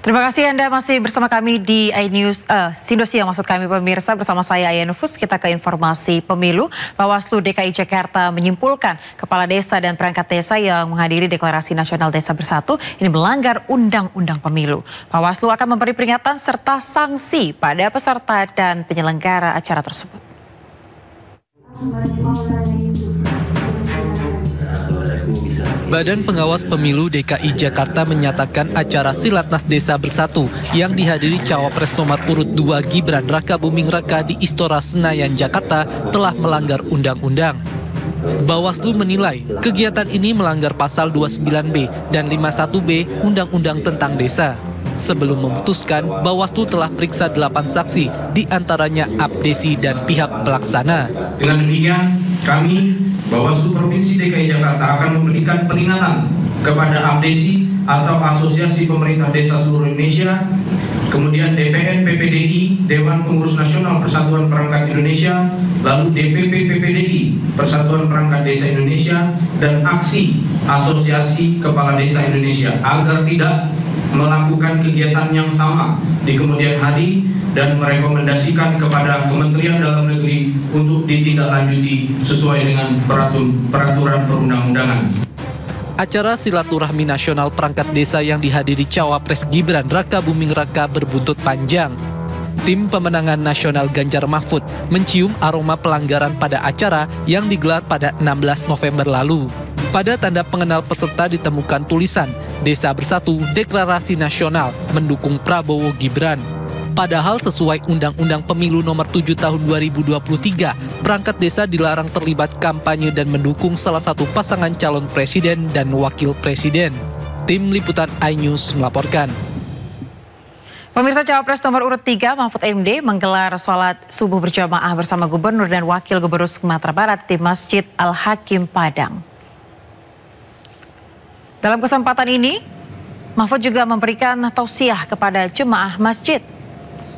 Terima kasih Anda masih bersama kami di iNews Siang maksud kami pemirsa, bersama saya Aya Nufus. Kita ke informasi pemilu. Bawaslu DKI Jakarta menyimpulkan kepala desa dan perangkat desa yang menghadiri Deklarasi Nasional Desa Bersatu ini melanggar Undang-Undang Pemilu. Bawaslu akan memberi peringatan serta sanksi pada peserta dan penyelenggara acara tersebut. Badan Pengawas Pemilu DKI Jakarta menyatakan acara Silatnas Desa Bersatu yang dihadiri Cawapres nomor urut 2 Gibran Rakabuming Raka di Istora Senayan, Jakarta telah melanggar undang-undang. Bawaslu menilai kegiatan ini melanggar pasal 29B dan 51B Undang-Undang tentang Desa. Sebelum memutuskan, Bawaslu telah periksa 8 saksi, diantaranya Abdesi dan pihak pelaksana. Dengan demikian, kami Bawaslu Provinsi DKI Jakarta akan memberikan peringatan kepada Abdesi atau Asosiasi Pemerintah Desa Seluruh Indonesia, kemudian DPN PPDI, Dewan Pengurus Nasional Persatuan Perangkat Indonesia, lalu DPP PPDI, Persatuan Perangkat Desa Indonesia, dan Aksi Asosiasi Kepala Desa Indonesia agar tidak melakukan kegiatan yang sama di kemudian hari dan merekomendasikan kepada Kementerian Dalam Negeri untuk ditindaklanjuti sesuai dengan peraturan perundang-undangan. Acara silaturahmi nasional perangkat desa yang dihadiri Cawapres Gibran Rakabuming Raka berbuntut panjang. Tim pemenangan nasional Ganjar Mahfud mencium aroma pelanggaran pada acara yang digelar pada 16 November lalu. Pada tanda pengenal peserta ditemukan tulisan Desa Bersatu Deklarasi Nasional mendukung Prabowo Gibran. Padahal sesuai Undang-Undang Pemilu nomor 7 tahun 2023, perangkat desa dilarang terlibat kampanye dan mendukung salah satu pasangan calon presiden dan wakil presiden. Tim Liputan iNews melaporkan. Pemirsa, Cawapres nomor urut 3 Mahfud MD menggelar sholat subuh berjamaah bersama Gubernur dan Wakil Gubernur Sumatera Barat di Masjid Al-Hakim Padang. Dalam kesempatan ini, Mahfud juga memberikan tausiah kepada jemaah masjid.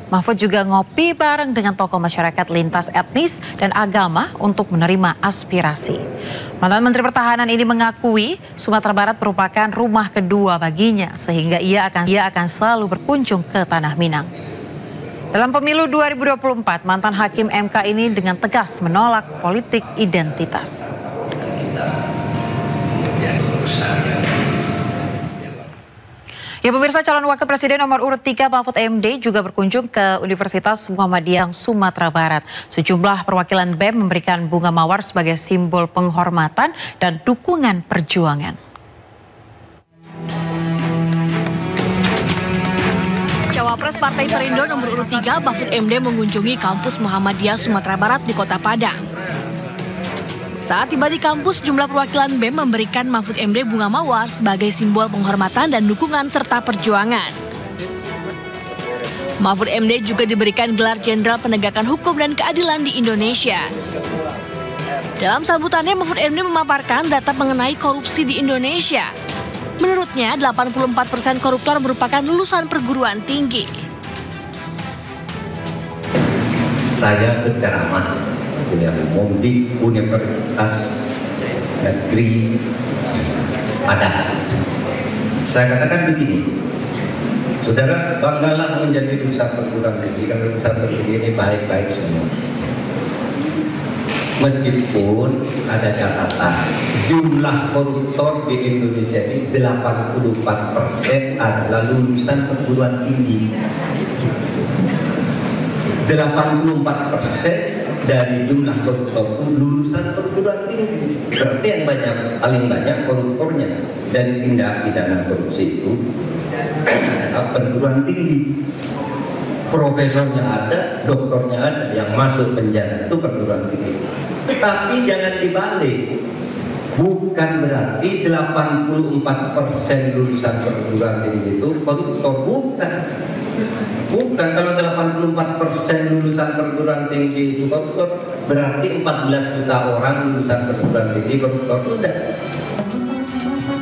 Mahfud juga ngopi bareng dengan tokoh masyarakat lintas etnis dan agama untuk menerima aspirasi. Mantan Menteri Pertahanan ini mengakui Sumatera Barat merupakan rumah kedua baginya, sehingga ia akan selalu berkunjung ke Tanah Minang. Dalam pemilu 2024, mantan hakim MK ini dengan tegas menolak politik identitas. Ya pemirsa, calon wakil presiden nomor urut 3 Mahfud MD juga berkunjung ke Universitas Muhammadiyah Sumatera Barat. Sejumlah perwakilan BEM memberikan bunga mawar sebagai simbol penghormatan dan dukungan perjuangan. Cawapres Partai Perindo nomor urut 3 Mahfud MD mengunjungi kampus Muhammadiyah Sumatera Barat di Kota Padang. Saat tiba di kampus, jumlah perwakilan BEM memberikan Mahfud MD bunga mawar sebagai simbol penghormatan dan dukungan serta perjuangan. Mahfud MD juga diberikan gelar Jenderal Penegakan Hukum dan Keadilan di Indonesia. Dalam sambutannya, Mahfud MD memaparkan data mengenai korupsi di Indonesia. Menurutnya, 84% koruptor merupakan lulusan perguruan tinggi. Saya berceramah kuliah umum di Universitas Negeri Padang. Saya katakan begini, saudara, banggalah menjadi lulusan perguruan tinggi, karena lulusan perguruan tinggi ini baik-baik semua. Meskipun ada catatan, jumlah koruptor di Indonesia ini 84% adalah lulusan perguruan tinggi. 84% dari jumlah koruptor lulusan perguruan tinggi. Berarti yang paling banyak koruptornya dari tindak pidana korupsi itu adalah perguruan tinggi. Profesornya ada, doktornya ada, yang masuk penjara itu perguruan tinggi. Tapi jangan dibalik. Bukan berarti 84% lulusan perguruan tinggi itu koruptor, bukan. Bukan, kalau 84% lulusan perguruan tinggi itu koruptor, berarti 14 juta orang lulusan perguruan tinggi koruptor, udah.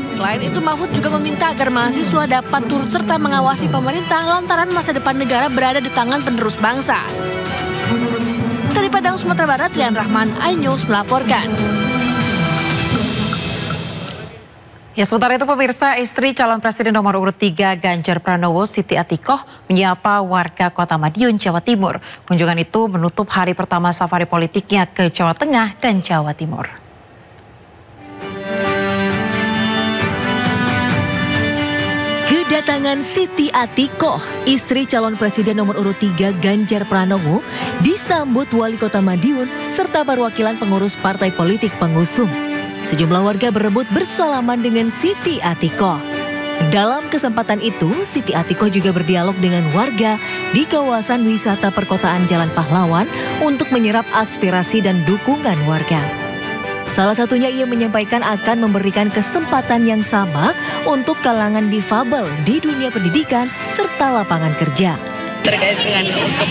Selain itu, Mahfud juga meminta agar mahasiswa dapat turut serta mengawasi pemerintah lantaran masa depan negara berada di tangan penerus bangsa. Dari Padang, Sumatera Barat, Rian Rahman, iNews melaporkan. Ya, sementara itu pemirsa, istri calon presiden nomor urut 3 Ganjar Pranowo, Siti Atikoh, menyapa warga Kota Madiun, Jawa Timur. Kunjungan itu menutup hari pertama safari politiknya ke Jawa Tengah dan Jawa Timur. Kedatangan Siti Atikoh, istri calon presiden nomor urut 3 Ganjar Pranowo, disambut Wali Kota Madiun serta perwakilan pengurus partai politik pengusung. Sejumlah warga berebut bersalaman dengan Siti Atikoh. Dalam kesempatan itu, Siti Atikoh juga berdialog dengan warga di kawasan wisata perkotaan Jalan Pahlawan untuk menyerap aspirasi dan dukungan warga. Salah satunya ia menyampaikan akan memberikan kesempatan yang sama untuk kalangan difabel di dunia pendidikan serta lapangan kerja. Terkait dengan untuk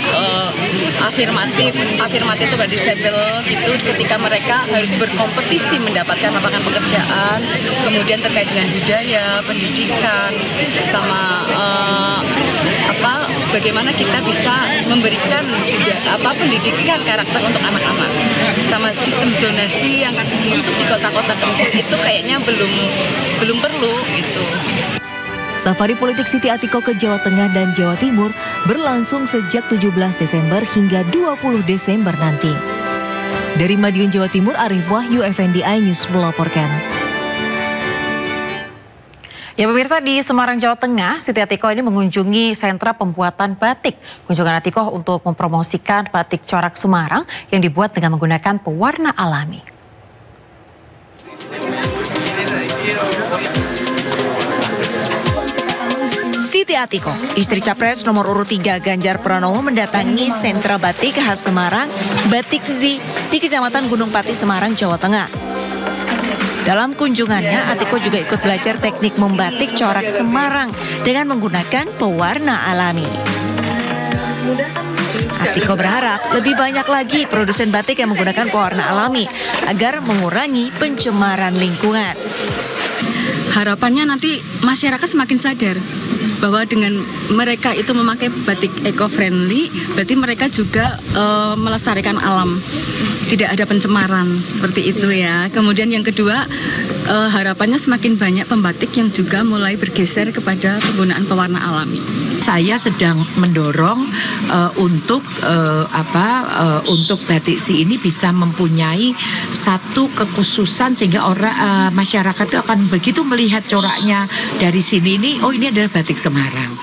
afirmatif itu bagi disabel gitu, ketika mereka harus berkompetisi mendapatkan lapangan pekerjaan, kemudian terkait dengan budaya, pendidikan, sama bagaimana kita bisa memberikan pendidikan karakter untuk anak-anak, sama sistem zonasi yang untuk di kota-kota kecil itu kayaknya belum perlu gitu. Safari politik Siti Atikoh ke Jawa Tengah dan Jawa Timur berlangsung sejak 17 Desember hingga 20 Desember nanti. Dari Madiun, Jawa Timur, Arif Wahyu, FND iNews melaporkan. Ya pemirsa, di Semarang, Jawa Tengah, Siti Atikoh ini mengunjungi sentra pembuatan batik. Kunjungan Atikoh untuk mempromosikan batik corak Semarang yang dibuat dengan menggunakan pewarna alami. Siti Atikoh, istri Capres nomor urut 3 Ganjar Pranowo mendatangi sentra batik khas Semarang, Batik Z, di Kecamatan Gunung Pati, Semarang, Jawa Tengah. Dalam kunjungannya, Atikoh juga ikut belajar teknik membatik corak Semarang dengan menggunakan pewarna alami. Atikoh berharap lebih banyak lagi produsen batik yang menggunakan pewarna alami agar mengurangi pencemaran lingkungan. Harapannya nanti masyarakat semakin sadar bahwa dengan mereka itu memakai batik eco-friendly, berarti mereka juga melestarikan alam. Tidak ada pencemaran, seperti itu ya. Kemudian yang kedua, harapannya semakin banyak pembatik yang juga mulai bergeser kepada penggunaan pewarna alami. Saya sedang mendorong untuk batik si ini bisa mempunyai satu kekhususan sehingga orang masyarakat itu akan begitu melihat coraknya dari sini ini, oh ini adalah batik Semarang.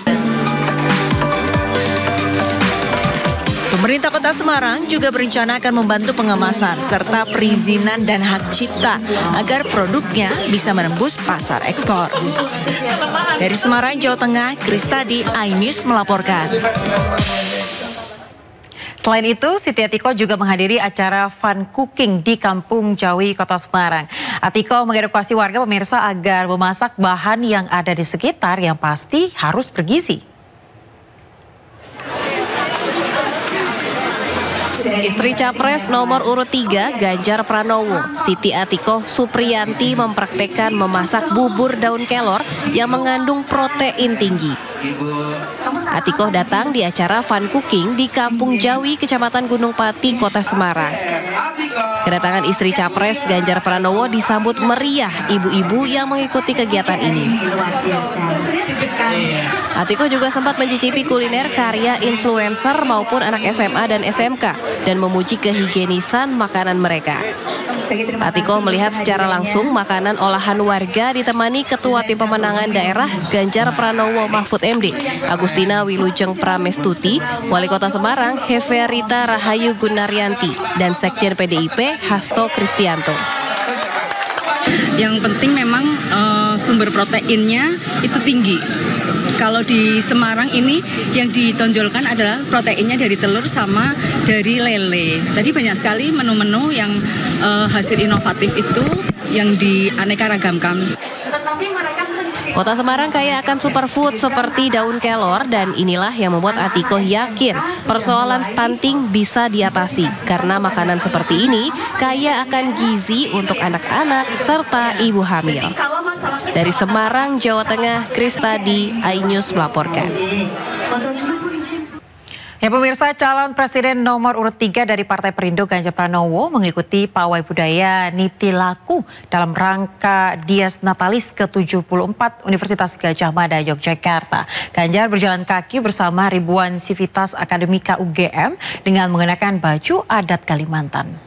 Pemerintah Kota Semarang juga berencana akan membantu pengemasan serta perizinan dan hak cipta agar produknya bisa menembus pasar ekspor. Dari Semarang, Jawa Tengah, Kristadi, iNews melaporkan. Selain itu, Siti Atikoh juga menghadiri acara fun cooking di Kampung Jawi, Kota Semarang. Atikoh mengedukasi warga pemirsa agar memasak bahan yang ada di sekitar yang pasti harus bergizi. Istri Capres nomor urut 3 Ganjar Pranowo, Siti Atikoh Supriyanti mempraktekkan memasak bubur daun kelor yang mengandung protein tinggi. Atikoh datang di acara fun cooking di Kampung Jawi, Kecamatan Gunung Pati, Kota Semarang. Kedatangan istri Capres Ganjar Pranowo disambut meriah ibu-ibu yang mengikuti kegiatan ini. Atikoh juga sempat mencicipi kuliner karya influencer maupun anak SMA dan SMK dan memuji kehigienisan makanan mereka. Atikoh melihat secara langsung makanan olahan warga ditemani Ketua Tim Pemenangan Daerah Ganjar Pranowo Mahfud MD, Agustina Wilujeng Pramestuti, Wali Kota Semarang Heverita Rahayu Gunaryanti, dan Sekjen PDIP Hasto Kristianto. Yang penting memang sumber proteinnya itu tinggi. Kalau di Semarang ini yang ditonjolkan adalah proteinnya dari telur sama dari lele. Tadi banyak sekali menu-menu yang hasil inovatif itu yang dianeka-ragamkan. Kota Semarang kaya akan superfood seperti daun kelor, dan inilah yang membuat Atikoh yakin persoalan stunting bisa diatasi karena makanan seperti ini kaya akan gizi untuk anak-anak serta ibu hamil. Dari Semarang, Jawa Tengah, Kristadi, iNews melaporkan. Ya pemirsa, calon presiden nomor urut 3 dari Partai Perindo Ganjar Pranowo mengikuti pawai budaya Niti Laku dalam rangka Dies Natalis ke-74 Universitas Gadjah Mada Yogyakarta. Ganjar berjalan kaki bersama ribuan sivitas akademika UGM dengan mengenakan baju adat Kalimantan.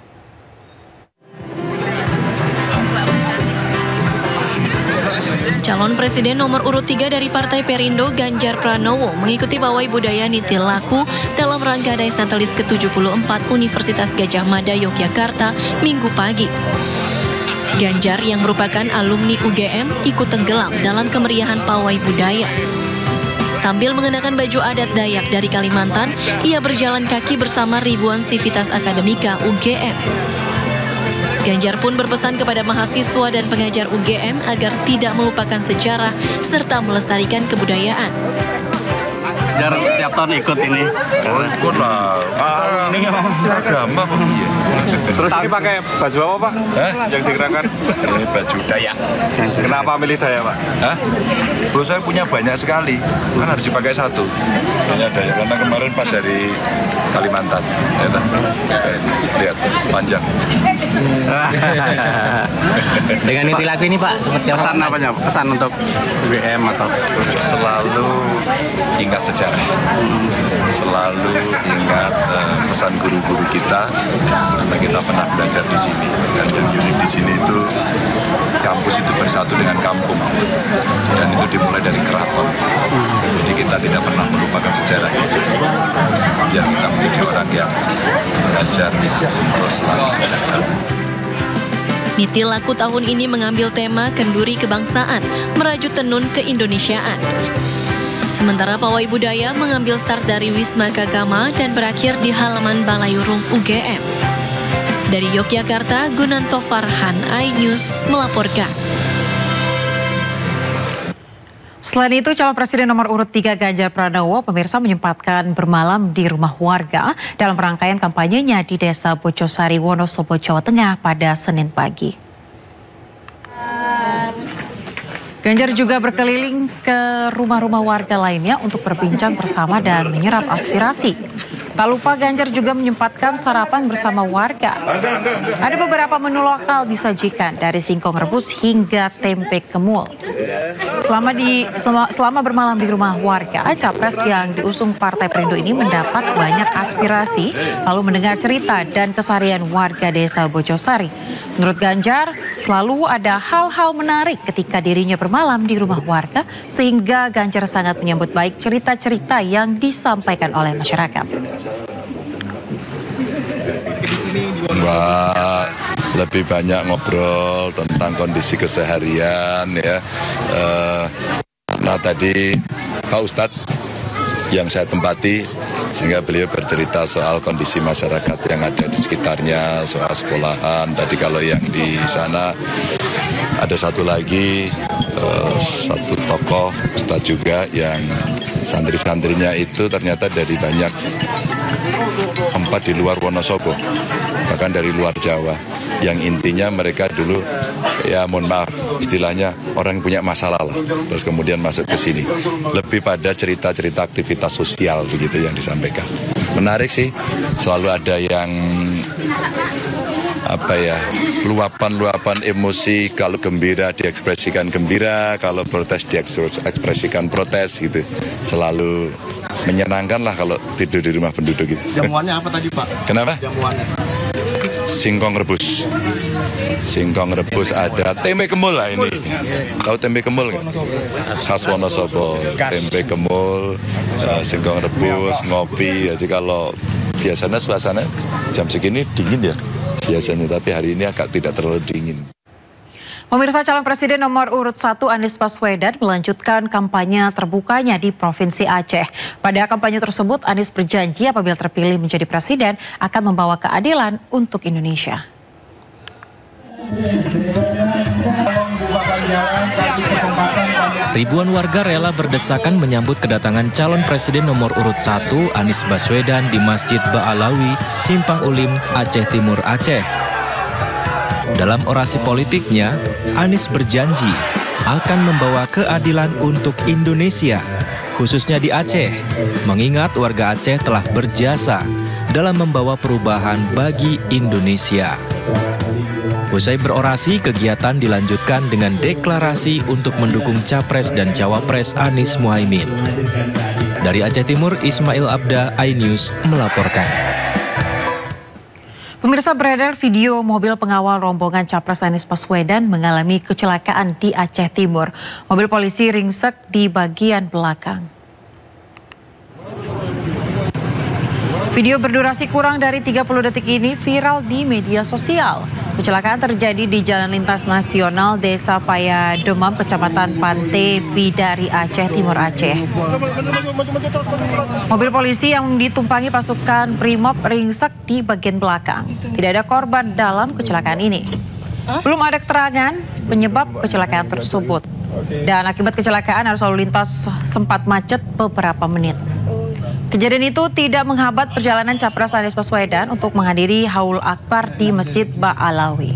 Calon Presiden nomor urut 3 dari Partai Perindo Ganjar Pranowo mengikuti pawai budaya Niti Laku dalam rangka Dies Natalis ke-74 Universitas Gadjah Mada Yogyakarta Minggu pagi. Ganjar yang merupakan alumni UGM ikut tenggelam dalam kemeriahan pawai budaya. Sambil mengenakan baju adat Dayak dari Kalimantan, ia berjalan kaki bersama ribuan sivitas akademika UGM. Ganjar pun berpesan kepada mahasiswa dan pengajar UGM agar tidak melupakan sejarah serta melestarikan kebudayaan. Ganjar setiap tahun ikut ini. Oh, ikut lah. Ini agama kok iya. Terus ini pakai baju apa, Pak? Yang digerakkan? Ini baju Dayak. Kenapa milih Dayak, Pak? Hah? Bos saya punya banyak sekali. Kan harus dipakai satu. Banyak Dayak karena kemarin pas dari Kalimantan. Lihat panjang. Dengan Niti Laku ini, Pak, seperti pesan apanya? Pesan untuk UGM atau selalu ingat sejarah, selalu ingat pesan guru-guru kita karena kita pernah belajar di sini. Dan yang unik di sini itu kampus itu bersatu dengan kampung dan itu dimulai dari keraton. Jadi kita tidak pernah melupakan sejarah itu. Biar kita menjadi orang yang belajar untuk selalu bijaksana. Niti Laku tahun ini mengambil tema kenduri kebangsaan, merajut tenun keindonesiaan. Sementara pawai budaya mengambil start dari Wisma Kakama dan berakhir di halaman Balayurung UGM. Dari Yogyakarta, Gunanto Farhan, iNews melaporkan. Selain itu, calon presiden nomor urut 3 Ganjar Pranowo pemirsa menyempatkan bermalam di rumah warga dalam rangkaian kampanyenya di Desa Bojosari, Wonosobo, Jawa Tengah pada Senin pagi. Ganjar juga berkeliling ke rumah-rumah warga lainnya untuk berbincang bersama dan menyerap aspirasi. Tak lupa Ganjar juga menyempatkan sarapan bersama warga. Ada beberapa menu lokal disajikan dari singkong rebus hingga tempe kemul. Selama bermalam di rumah warga, capres yang diusung Partai Perindo ini mendapat banyak aspirasi lalu mendengar cerita dan keseharian warga Desa Bojosari. Menurut Ganjar, selalu ada hal-hal menarik ketika dirinya bermalam di rumah warga sehingga Ganjar sangat menyambut baik cerita-cerita yang disampaikan oleh masyarakat. Mbak lebih banyak ngobrol tentang kondisi keseharian ya. Nah tadi Pak Ustadz yang saya tempati sehingga beliau bercerita soal kondisi masyarakat yang ada di sekitarnya, soal sekolahan. Tadi kalau yang di sana ada satu lagi satu tokoh Ustadz juga yang santri-santrinya itu ternyata dari banyak tempat di luar Wonosobo, bahkan dari luar Jawa, yang intinya mereka dulu ya mohon maaf istilahnya orang yang punya masalah lah, terus kemudian masuk ke sini. Lebih pada cerita-cerita aktivitas sosial begitu yang disampaikan. Menarik sih, selalu ada yang luapan-luapan emosi, kalau gembira diekspresikan gembira, kalau protes diekspresikan protes gitu. Selalu menyenangkan lah kalau tidur di rumah penduduk gitu. Jamuannya apa tadi, Pak? Kenapa? Jamuannya. Singkong rebus. Singkong rebus ada, tempe kemul lah ini. Tahu tempe kemul nggak? Khas Wonosobo. Tempe kemul, singkong rebus, ngopi. Jadi kalau biasanya suasana jam segini dingin ya biasanya, tapi hari ini agak tidak terlalu dingin. Pemirsa, calon presiden nomor urut 1 Anies Baswedan melanjutkan kampanye terbukanya di Provinsi Aceh. Pada kampanye tersebut, Anies berjanji apabila terpilih menjadi presiden akan membawa keadilan untuk Indonesia. Ribuan warga rela berdesakan menyambut kedatangan calon presiden nomor urut 1 Anies Baswedan di Masjid Ba'alawi, Simpang Ulim, Aceh Timur, Aceh. Dalam orasi politiknya, Anies berjanji akan membawa keadilan untuk Indonesia. khususnya di Aceh, mengingat warga Aceh telah berjasa dalam membawa perubahan bagi Indonesia. Usai berorasi, kegiatan dilanjutkan dengan deklarasi untuk mendukung Capres dan Cawapres Anies Muhaimin. Dari Aceh Timur, Ismail Abda, iNews melaporkan. Pemirsa, beredar video mobil pengawal rombongan Capres Anies Baswedan mengalami kecelakaan di Aceh Timur. Mobil polisi ringsek di bagian belakang. Video berdurasi kurang dari 30 detik ini viral di media sosial. Kecelakaan terjadi di Jalan Lintas Nasional Desa Paya Demam, Kecamatan Pante, Bidari, Aceh Timur, Aceh. Mobil polisi yang ditumpangi pasukan Brimob ringsek di bagian belakang. Tidak ada korban dalam kecelakaan ini. Belum ada keterangan penyebab kecelakaan tersebut. Dan akibat kecelakaan arus lalu lintas sempat macet beberapa menit. Kejadian itu tidak menghambat perjalanan Capres Anies Baswedan untuk menghadiri Haul Akbar di Masjid Ba'alawi.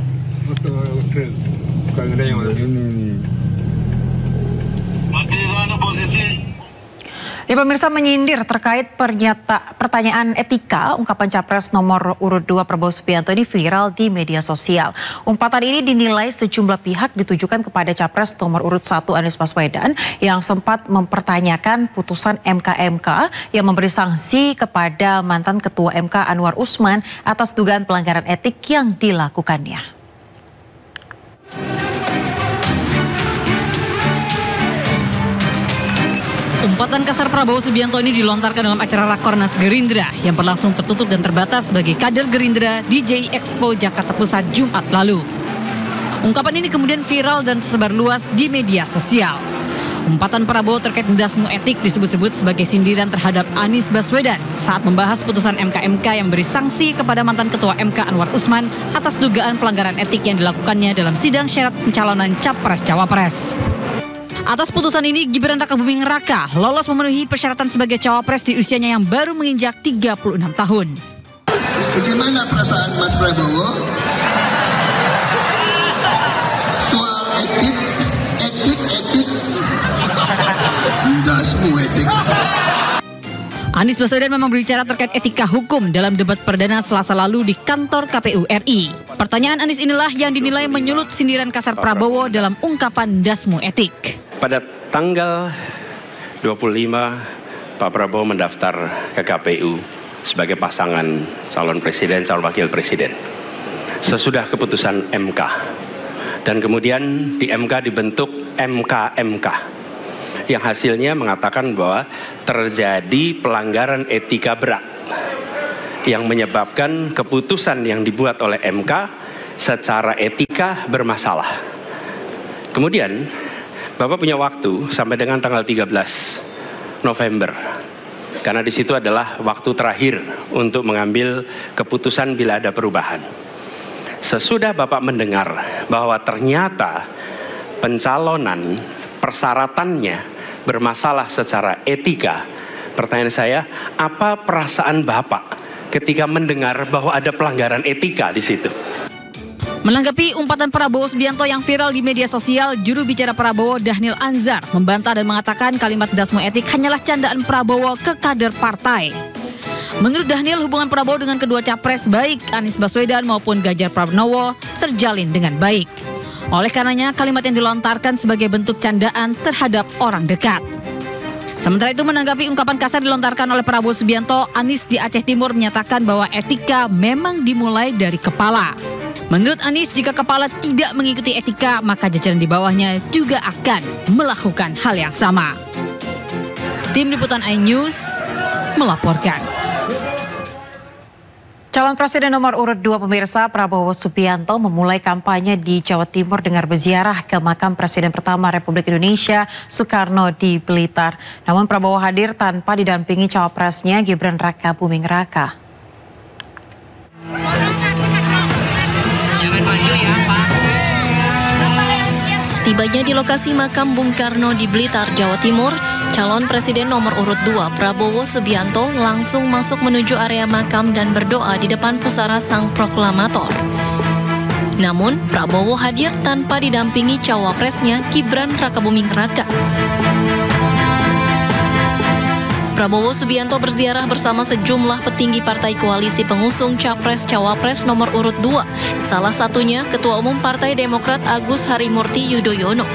Ya, pemirsa, menyindir terkait pertanyaan etika ungkapan Capres nomor urut 2 Prabowo Subianto ini viral di media sosial. Umpatan ini dinilai sejumlah pihak ditujukan kepada Capres nomor urut 1 Anies Baswedan yang sempat mempertanyakan putusan MK yang memberi sanksi kepada mantan Ketua MK Anwar Usman atas dugaan pelanggaran etik yang dilakukannya. Umpatan kasar Prabowo Subianto ini dilontarkan dalam acara Rakornas Gerindra yang berlangsung tertutup dan terbatas bagi kader Gerindra di JI Expo Jakarta Pusat Jumat lalu. Ungkapan ini kemudian viral dan tersebar luas di media sosial. Umpatan Prabowo terkait dasmu etik disebut-sebut sebagai sindiran terhadap Anies Baswedan saat membahas putusan MK yang beri sanksi kepada mantan Ketua MK Anwar Usman atas dugaan pelanggaran etik yang dilakukannya dalam sidang syarat pencalonan Capres-Cawapres. Atas putusan ini, Gibran Rakabuming Raka lolos memenuhi persyaratan sebagai cawapres di usianya yang baru menginjak 36 tahun. Bagaimana perasaan Mas Prabowo? Soal etik. Enggak semua etik. Anies Baswedan memang berbicara terkait etika hukum dalam debat perdana Selasa lalu di kantor KPU RI. Pertanyaan Anies inilah yang dinilai menyulut sindiran kasar Prabowo dalam ungkapan dasmu etik. Pada tanggal 25, Pak Prabowo mendaftar ke KPU sebagai pasangan calon presiden, calon wakil presiden. Sesudah keputusan MK. Dan kemudian di MK dibentuk MK yang hasilnya mengatakan bahwa terjadi pelanggaran etika berat yang menyebabkan keputusan yang dibuat oleh MK secara etika bermasalah. Kemudian Bapak punya waktu sampai dengan tanggal 13 November. Karena di situ adalah waktu terakhir untuk mengambil keputusan bila ada perubahan. Sesudah Bapak mendengar bahwa ternyata pencalonan persyaratannya bermasalah secara etika, pertanyaan saya, apa perasaan Bapak ketika mendengar bahwa ada pelanggaran etika di situ? Menanggapi umpatan Prabowo Subianto yang viral di media sosial, juru bicara Prabowo Dhanil Anzar membantah dan mengatakan kalimat dasmu etik hanyalah candaan Prabowo ke kader partai. Menurut Dhanil, hubungan Prabowo dengan kedua capres baik Anies Baswedan maupun Ganjar Pranowo terjalin dengan baik. Oleh karenanya, kalimat yang dilontarkan sebagai bentuk candaan terhadap orang dekat. Sementara itu, menanggapi ungkapan kasar dilontarkan oleh Prabowo Subianto, Anies di Aceh Timur menyatakan bahwa etika memang dimulai dari kepala. Menurut Anies, jika kepala tidak mengikuti etika, maka jajaran di bawahnya juga akan melakukan hal yang sama. Tim Liputan iNews melaporkan. Calon Presiden nomor urut 2 pemirsa Prabowo Subianto memulai kampanye di Jawa Timur dengan berziarah ke makam Presiden pertama Republik Indonesia Soekarno di Blitar. Namun Prabowo hadir tanpa didampingi cawapresnya Gibran Rakabuming Raka. Setibanya di lokasi makam Bung Karno di Blitar, Jawa Timur, calon Presiden nomor urut 2 Prabowo Subianto langsung masuk menuju area makam dan berdoa di depan pusara sang proklamator. Namun, Prabowo hadir tanpa didampingi cawapresnya Gibran Rakabuming Raka. Prabowo Subianto berziarah bersama sejumlah petinggi partai koalisi pengusung Capres-Cawapres nomor urut 2. Salah satunya Ketua Umum Partai Demokrat Agus Harimurti Yudhoyono.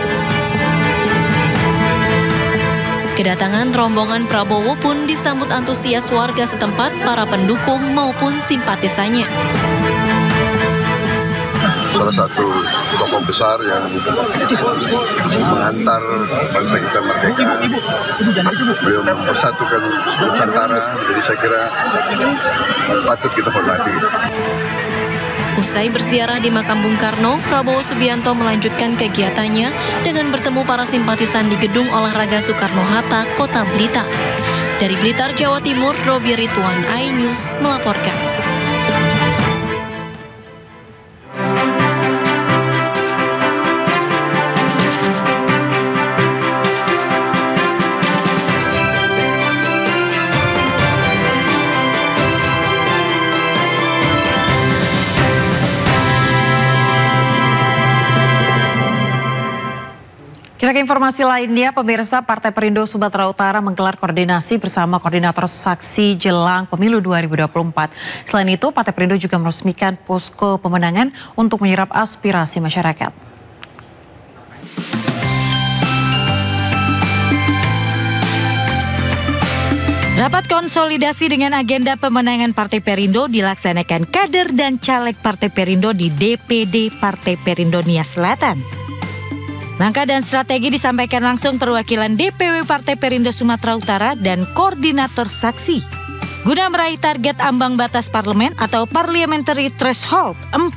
Kedatangan rombongan Prabowo pun disambut antusias warga setempat, para pendukung maupun simpatisannya. Salah satu tokoh besar yang mengantar bangsa kita merdeka, beliau mempersatukan Nusantara, jadi saya kira patut kita hormati. Usai berziarah di makam Bung Karno, Prabowo Subianto melanjutkan kegiatannya dengan bertemu para simpatisan di Gedung Olahraga Soekarno-Hatta, Kota Blitar. Dari Blitar, Jawa Timur, Robi Ridwan, iNews melaporkan. Kita ke informasi lainnya, pemirsa, Partai Perindo Sumatera Utara menggelar koordinasi bersama koordinator saksi jelang pemilu 2024. Selain itu, Partai Perindo juga meresmikan posko pemenangan untuk menyerap aspirasi masyarakat. Rapat konsolidasi dengan agenda pemenangan Partai Perindo dilaksanakan kader dan caleg Partai Perindo di DPD Partai Perindo Nias Selatan. Langkah dan strategi disampaikan langsung perwakilan DPW Partai Perindo Sumatera Utara dan koordinator saksi guna meraih target ambang batas parlemen atau parliamentary threshold 4%.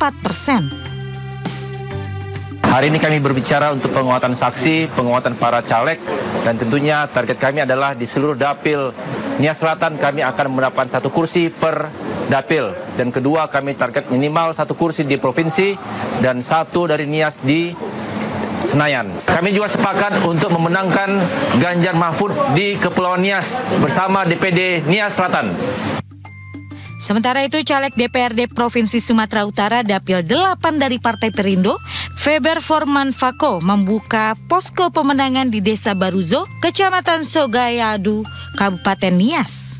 Hari ini kami berbicara untuk penguatan saksi, penguatan para caleg, dan tentunya target kami adalah di seluruh dapil Nias Selatan kami akan mendapatkan 1 kursi per dapil. Dan kedua, kami target minimal 1 kursi di provinsi dan 1 dari Nias di Senayan. Kami juga sepakat untuk memenangkan Ganjar Mahfud di Kepulauan Nias bersama DPD Nias Selatan. Sementara itu, caleg DPRD Provinsi Sumatera Utara Dapil 8 dari Partai Perindo, Feber Forman Fako, membuka posko pemenangan di Desa Baruzo, Kecamatan Sogayadu, Kabupaten Nias.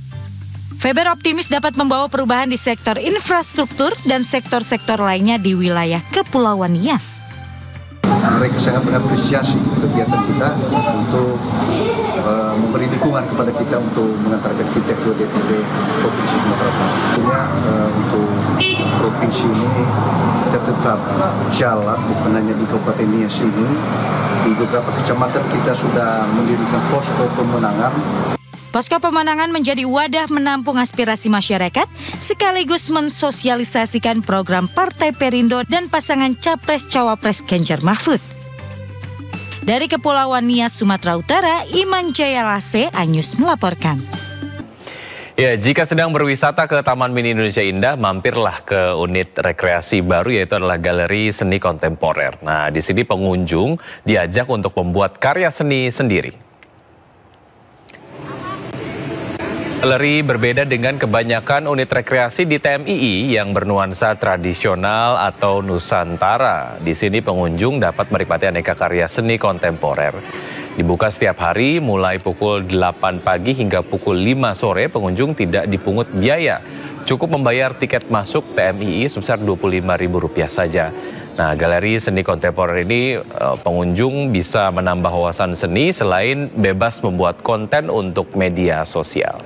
Feber optimis dapat membawa perubahan di sektor infrastruktur dan sektor-sektor lainnya di wilayah Kepulauan Nias. Mereka sangat mengapresiasi kegiatan kita untuk memberi dukungan kepada kita untuk mengantarkan kita ke DPD Provinsi Sumatera Utara. Tentunya untuk provinsi ini kita tetap jalan, bukan hanya di Kabupaten Nias ini. Di beberapa kecamatan kita sudah mendirikan posko pemenangan. Posko pemenangan menjadi wadah menampung aspirasi masyarakat sekaligus mensosialisasikan program Partai Perindo dan pasangan Capres-Cawapres Ganjar Mahfud. Dari Kepulauan Nias, Sumatera Utara, Iman Jayalase, iNews melaporkan. Ya, jika sedang berwisata ke Taman Mini Indonesia Indah, mampirlah ke unit rekreasi baru, yaitu adalah Galeri Seni Kontemporer. Nah, di sini pengunjung diajak untuk membuat karya seni sendiri. Galeri berbeda dengan kebanyakan unit rekreasi di TMII yang bernuansa tradisional atau Nusantara. Di sini pengunjung dapat menikmati aneka karya seni kontemporer. Dibuka setiap hari mulai pukul 8 pagi hingga pukul 5 sore, pengunjung tidak dipungut biaya. Cukup membayar tiket masuk TMII sebesar Rp25.000 saja. Nah, Galeri Seni Kontemporer ini pengunjung bisa menambah wawasan seni selain bebas membuat konten untuk media sosial.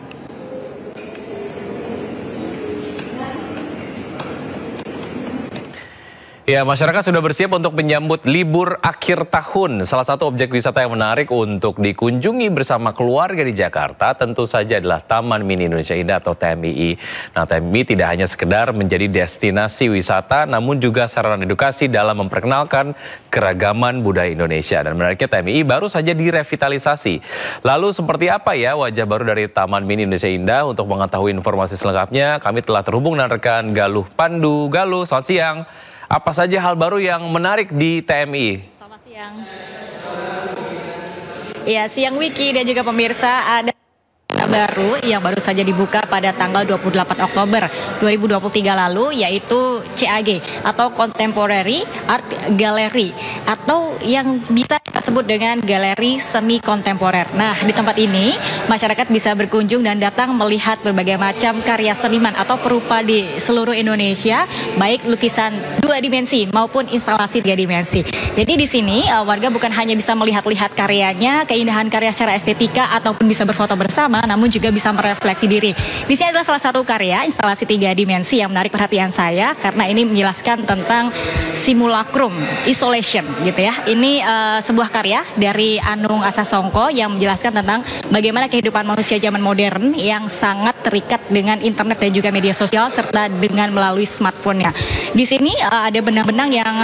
Ya, masyarakat sudah bersiap untuk menyambut libur akhir tahun. Salah satu objek wisata yang menarik untuk dikunjungi bersama keluarga di Jakarta tentu saja adalah Taman Mini Indonesia Indah atau TMII. Nah, TMII tidak hanya sekedar menjadi destinasi wisata, namun juga sarana edukasi dalam memperkenalkan keragaman budaya Indonesia. Dan menariknya TMII baru saja direvitalisasi. Lalu seperti apa ya wajah baru dari Taman Mini Indonesia Indah? Untuk mengetahui informasi selengkapnya, kami telah terhubung dengan rekan Galuh Pandu. Galuh, selamat siang. Apa saja hal baru yang menarik di TMII? Selamat siang. Ya, siang Wiki dan juga pemirsa, ada baru yang baru saja dibuka pada tanggal 28 Oktober 2023 lalu, yaitu CAG atau Contemporary Art Gallery, atau yang bisa disebut dengan Galeri Seni Kontemporer. Nah, di tempat ini masyarakat bisa berkunjung dan datang melihat berbagai macam karya seniman atau perupa di seluruh Indonesia, baik lukisan 2 dimensi maupun instalasi 3 dimensi. Jadi di sini warga bukan hanya bisa melihat-lihat karyanya, keindahan karya secara estetika ataupun bisa berfoto bersama, namun juga bisa merefleksi diri. Di sini adalah salah satu karya instalasi 3 dimensi yang menarik perhatian saya karena ini menjelaskan tentang simulacrum isolation gitu ya. Ini sebuah karya dari Anung Asasongko yang menjelaskan tentang bagaimana kehidupan manusia zaman modern yang sangat terikat dengan internet dan juga media sosial serta dengan melalui smartphone-nya. Di sini ada benang-benang yang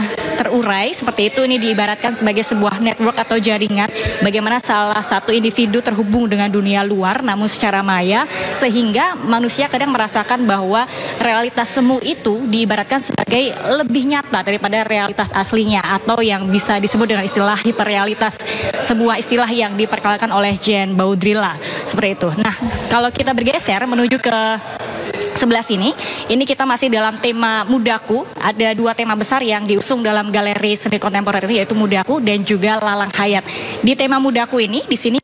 terurai seperti itu. Ini diibaratkan sebagai sebuah network atau jaringan bagaimana salah satu individu terhubung dengan dunia luar namun secara maya, sehingga manusia kadang merasakan bahwa realitas semu itu diibaratkan sebagai lebih nyata daripada realitas aslinya atau yang bisa disebut dengan istilah hiperrealitas, sebuah istilah yang diperkenalkan oleh Jean Baudrillard seperti itu. Nah, kalau kita bergeser menuju ke sebelah sini, ini kita masih dalam tema Mudaku. Ada 2 tema besar yang diusung dalam Galeri Seni Kontemporer ini, yaitu Mudaku dan juga Lalang Hayat. Di tema Mudaku ini, di sini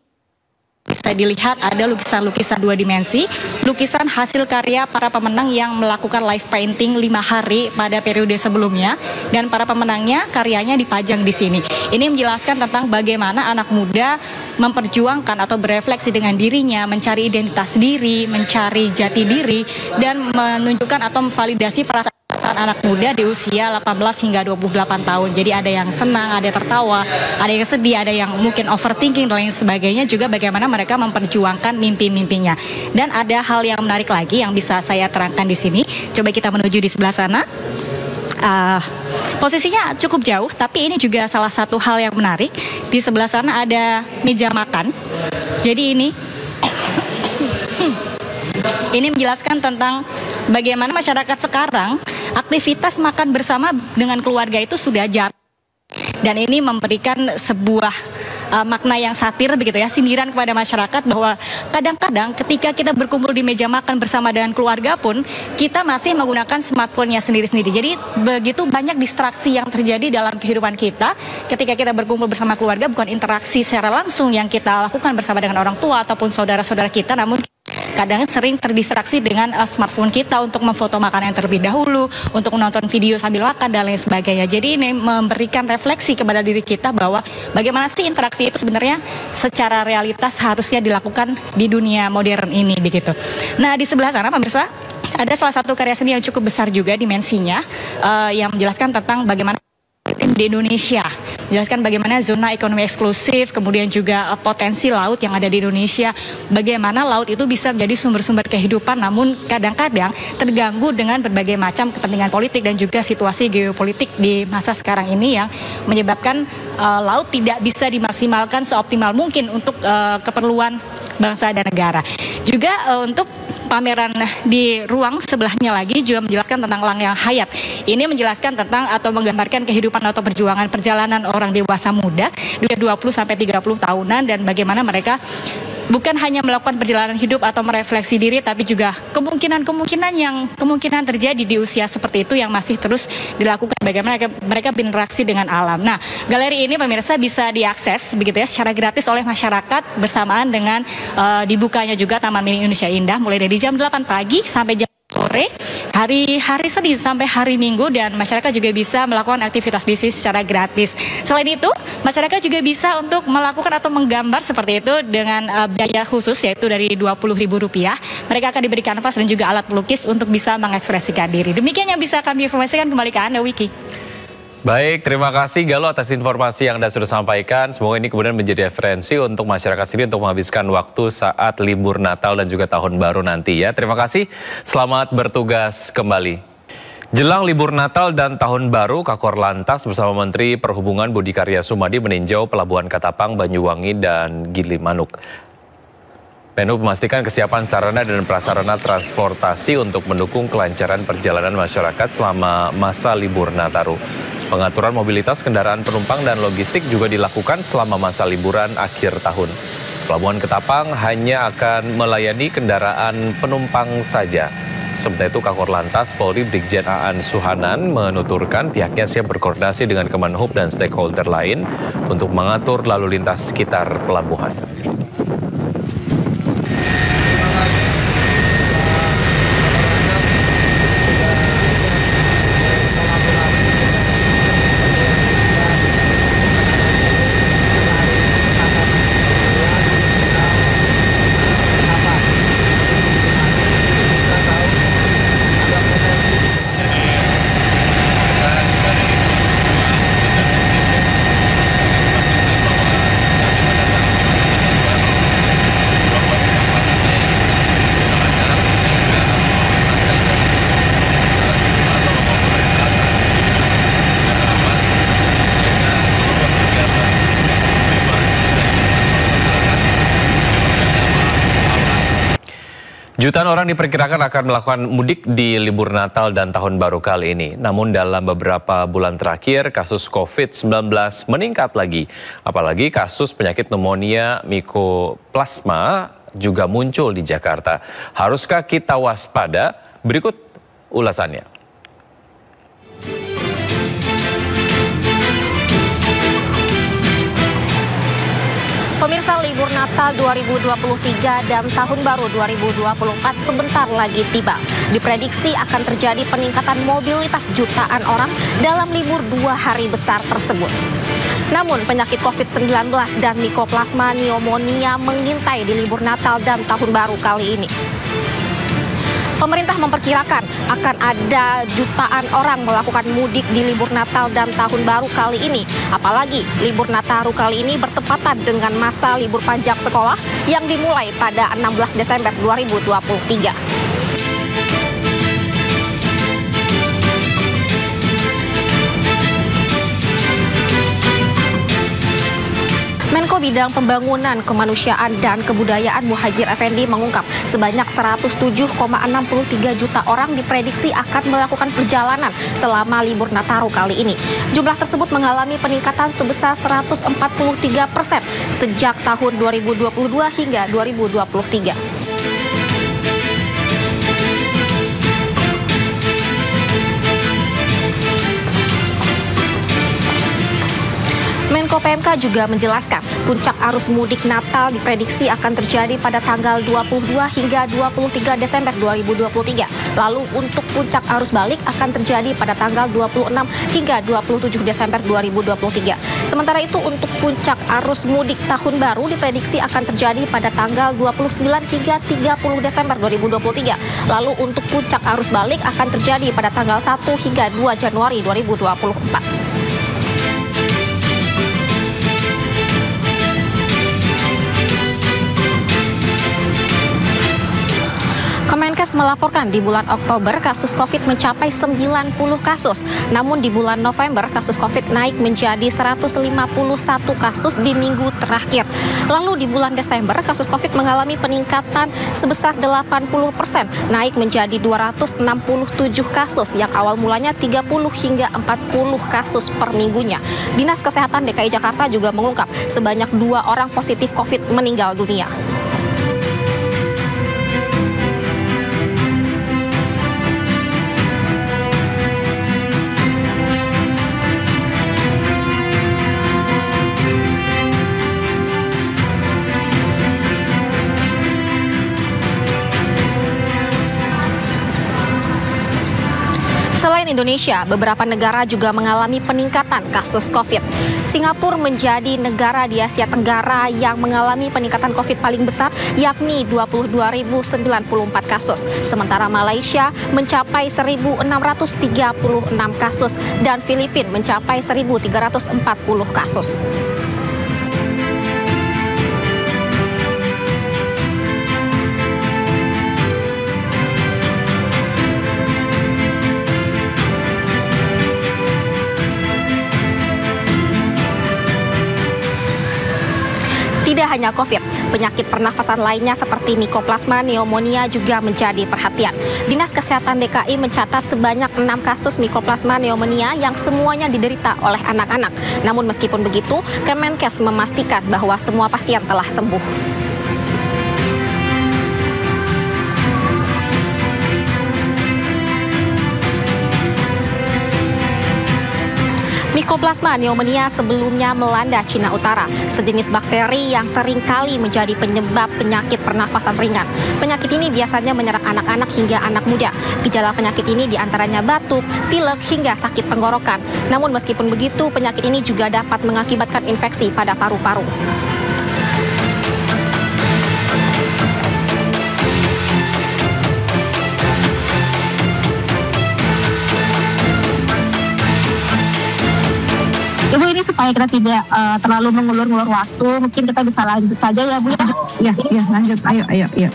bisa dilihat ada lukisan-lukisan 2 dimensi, lukisan hasil karya para pemenang yang melakukan live painting 5 hari pada periode sebelumnya, dan para pemenangnya karyanya dipajang di sini. Ini menjelaskan tentang bagaimana anak muda memperjuangkan atau berefleksi dengan dirinya, mencari identitas diri, mencari jati diri, dan menunjukkan atau memvalidasi perasaan anak muda di usia 18 hingga 28 tahun. Jadi ada yang senang, ada yang tertawa, ada yang sedih, ada yang mungkin overthinking dan lain sebagainya, juga bagaimana mereka memperjuangkan mimpi-mimpinya. Dan ada hal yang menarik lagi yang bisa saya terangkan di sini. Coba kita menuju di sebelah sana. Posisinya cukup jauh, tapi ini juga salah satu hal yang menarik. Di sebelah sana ada meja makan. Jadi ini menjelaskan tentang bagaimana masyarakat sekarang aktivitas makan bersama dengan keluarga itu sudah jarang. Dan ini memberikan sebuah makna yang satir begitu ya, sindiran kepada masyarakat bahwa kadang-kadang ketika kita berkumpul di meja makan bersama dengan keluarga pun kita masih menggunakan smartphone-nya sendiri-sendiri. Jadi begitu banyak distraksi yang terjadi dalam kehidupan kita ketika kita berkumpul bersama keluarga, bukan interaksi secara langsung yang kita lakukan bersama dengan orang tua ataupun saudara-saudara kita, namun kadang sering terdistraksi dengan smartphone kita untuk memfoto makanan yang terlebih dahulu, untuk menonton video sambil makan dan lain sebagainya. Jadi ini memberikan refleksi kepada diri kita bahwa bagaimana sih interaksi itu sebenarnya secara realitas harusnya dilakukan di dunia modern ini begitu. Nah, di sebelah sana pemirsa ada salah satu karya seni yang cukup besar juga dimensinya, yang menjelaskan tentang bagaimana di Indonesia, menjelaskan bagaimana zona ekonomi eksklusif, kemudian juga potensi laut yang ada di Indonesia, bagaimana laut itu bisa menjadi sumber-sumber kehidupan, namun kadang-kadang terganggu dengan berbagai macam kepentingan politik dan juga situasi geopolitik di masa sekarang ini yang menyebabkan laut tidak bisa dimaksimalkan seoptimal mungkin untuk keperluan bangsa dan negara. Juga untuk pameran di ruang sebelahnya lagi juga menjelaskan tentang Lalang Hayat. Ini menjelaskan tentang atau menggambarkan kehidupan atau perjalanan orang dewasa muda usia 20-30 tahunan dan bagaimana mereka bukan hanya melakukan perjalanan hidup atau merefleksi diri, tapi juga kemungkinan terjadi di usia seperti itu yang masih terus dilakukan, bagaimana mereka berinteraksi dengan alam. Nah, galeri ini pemirsa bisa diakses begitu ya secara gratis oleh masyarakat bersamaan dengan dibukanya juga Taman Mini Indonesia Indah mulai dari jam 8 pagi sampai jam sore, hari Senin sampai hari Minggu, dan masyarakat juga bisa melakukan aktivitas di sini secara gratis. Selain itu, masyarakat juga bisa untuk melakukan atau menggambar seperti itu dengan biaya khusus yaitu dari Rp20.000. Mereka akan diberi kanvas dan juga alat pelukis untuk bisa mengekspresikan diri. Demikian yang bisa kami informasikan, kembali ke Anda, Wiki. Baik, terima kasih Galuh atas informasi yang Anda sudah sampaikan. Semoga ini kemudian menjadi referensi untuk masyarakat sini untuk menghabiskan waktu saat libur Natal dan juga Tahun Baru nanti ya. Terima kasih, selamat bertugas kembali. Jelang libur Natal dan Tahun Baru, Kakor Lantas bersama Menteri Perhubungan Budi Karya Sumadi meninjau Pelabuhan Katapang, Banyuwangi, dan Gilimanuk. Menhub memastikan kesiapan sarana dan prasarana transportasi untuk mendukung kelancaran perjalanan masyarakat selama masa libur Nataru. Pengaturan mobilitas kendaraan penumpang dan logistik juga dilakukan selama masa liburan akhir tahun. Pelabuhan Ketapang hanya akan melayani kendaraan penumpang saja. Sementara itu Kakor Lantas Polri Brigjen Aan Suhanan menuturkan pihaknya siap berkoordinasi dengan Kemenhub dan stakeholder lain untuk mengatur lalu lintas sekitar pelabuhan. Jutaan orang diperkirakan akan melakukan mudik di libur Natal dan Tahun Baru kali ini. Namun dalam beberapa bulan terakhir, kasus COVID-19 meningkat lagi. Apalagi kasus penyakit pneumonia mikoplasma juga muncul di Jakarta. Haruskah kita waspada? Berikut ulasannya. Pemirsa, libur Natal 2023 dan Tahun Baru 2024 sebentar lagi tiba. Diprediksi akan terjadi peningkatan mobilitas jutaan orang dalam libur 2 hari besar tersebut. Namun penyakit COVID-19 dan mikoplasma pneumonia mengintai di libur Natal dan Tahun Baru kali ini. Pemerintah memperkirakan akan ada jutaan orang melakukan mudik di libur Natal dan Tahun Baru kali ini. Apalagi libur Nataru kali ini bertepatan dengan masa libur panjang sekolah yang dimulai pada 16 Desember 2023. Menko Bidang Pembangunan, Kemanusiaan, dan Kebudayaan Muhadjir Effendi mengungkap sebanyak 107,63 juta orang diprediksi akan melakukan perjalanan selama libur Nataru kali ini. Jumlah tersebut mengalami peningkatan sebesar 143% sejak tahun 2022 hingga 2023. Menko PMK juga menjelaskan puncak arus mudik Natal diprediksi akan terjadi pada tanggal 22 hingga 23 Desember 2023. Lalu untuk puncak arus balik akan terjadi pada tanggal 26 hingga 27 Desember 2023. Sementara itu untuk puncak arus mudik Tahun Baru diprediksi akan terjadi pada tanggal 29 hingga 30 Desember 2023. Lalu untuk puncak arus balik akan terjadi pada tanggal 1 hingga 2 Januari 2024. Kemenkes melaporkan di bulan Oktober kasus COVID mencapai 90 kasus. Namun di bulan November kasus COVID naik menjadi 151 kasus di minggu terakhir. Lalu di bulan Desember kasus COVID mengalami peningkatan sebesar 80%, naik menjadi 267 kasus yang awal mulanya 30 hingga 40 kasus per minggunya. Dinas Kesehatan DKI Jakarta juga mengungkap sebanyak 2 orang positif COVID meninggal dunia. Selain Indonesia, beberapa negara juga mengalami peningkatan kasus COVID. Singapura menjadi negara di Asia Tenggara yang mengalami peningkatan COVID paling besar, yakni 22.094 kasus. Sementara Malaysia mencapai 1.636 kasus dan Filipina mencapai 1.340 kasus. Tidak hanya COVID, penyakit pernafasan lainnya seperti mikoplasma pneumonia juga menjadi perhatian. Dinas Kesehatan DKI mencatat sebanyak 6 kasus mikoplasma pneumonia yang semuanya diderita oleh anak-anak. Namun meskipun begitu, Kemenkes memastikan bahwa semua pasien telah sembuh. Mycoplasma pneumonia sebelumnya melanda Cina Utara, sejenis bakteri yang sering kali menjadi penyebab penyakit pernafasan ringan. Penyakit ini biasanya menyerang anak-anak hingga anak muda. Gejala penyakit ini diantaranya batuk, pilek, hingga sakit tenggorokan. Namun meskipun begitu, penyakit ini juga dapat mengakibatkan infeksi pada paru-paru. Ibu, ini supaya kita tidak terlalu mengulur-ngulur waktu, mungkin kita bisa lanjut saja ya Bu ya? Ya, lanjut. Ayo.